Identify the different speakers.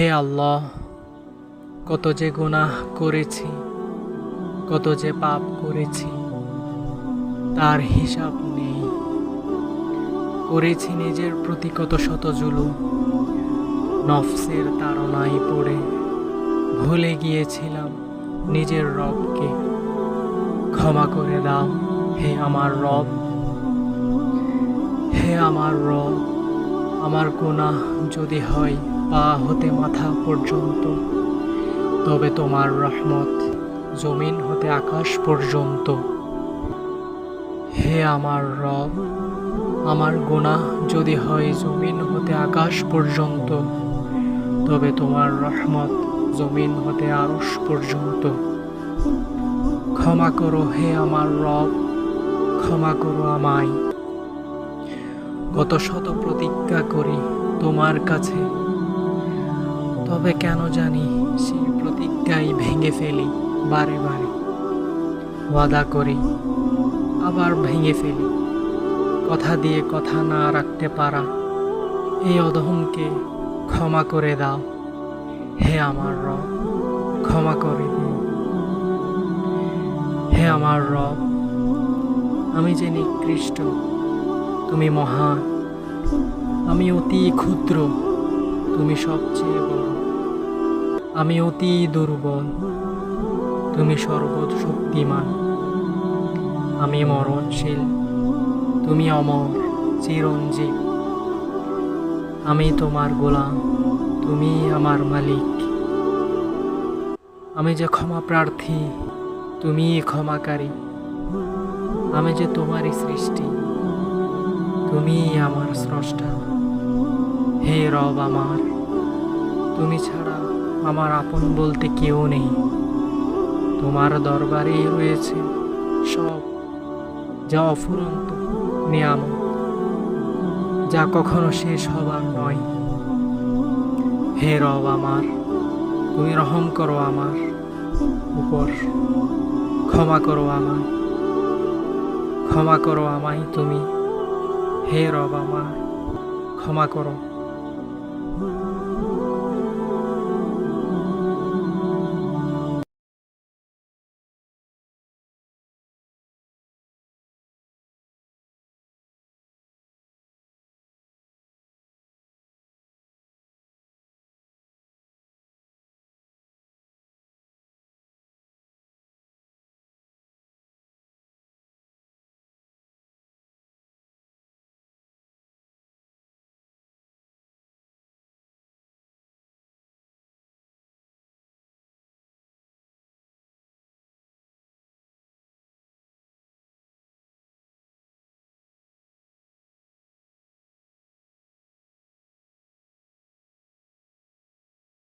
Speaker 1: হে আল্লাহ, কত যে গুনাহ করেছি, কত যে পাপ করেছি, তার হিসাব নেই। করেছি নিজের প্রতি কত শত জুলুম, নফসের তাড়নায় পড়ে ভুলে গিয়েছিলাম নিজের রবকে। ক্ষমা করে দাও হে আমার রব। হে আমার রব, আমার গুনাহ যদি হয় পা হতে মাথা পর্যন্ত, তবে তোমার রহমত জমিন হতে আকাশ পর্যন্ত। হে আমার রব, আমার গুনাহ যদি হয় জমিন হতে আকাশ পর্যন্ত, তবে তোমার রহমত জমিন হতে আরশ পর্যন্ত। ক্ষমা করো হে আমার রব, ক্ষমা করো আমায়। কত শত প্রতিজ্ঞা করি তোমার কাছে, তবে কেন জানি সেই প্রতিজ্ঞাই ভেঙে ফেলি বারে বারে। ওয়াদা করি আবার ভেঙে ফেলি, কথা দিয়ে কথা না রাখতে পারা এই অধমকে ক্ষমা করে দাও হে আমার রব, ক্ষমা করে দিও। হে আমার রব, আমি যে নিকৃষ্ট, তুমি মহান। আমি অতি ক্ষুদ্র, তুমি সবচেয়ে বড়। আমি অতি দুর্বল, তুমি সর্বশক্তিমান। আমি মরণশীল, তুমি অমর চিরঞ্জীব। আমি তোমার গোলাম, তুমি আমার মালিক। আমি যে ক্ষমা প্রার্থী, তুমি ক্ষমাকারী। আমি যে তোমারই সৃষ্টি, তুমি আমার স্রষ্টা। হে রব আমার, তুমি ছাড়া আমার আপন বলতে কেউ নেই। তোমার দরবারেই রয়েছে সব, যা অফুরন্ত নিয়ামত, যা কখনো শেষ হবার নয়। হে রব আমার, তুমি রহম করো আমার উপর, ক্ষমা করো আমায়, ক্ষমা করো আমায় তুমি। হে রব আমার, ক্ষমা করো।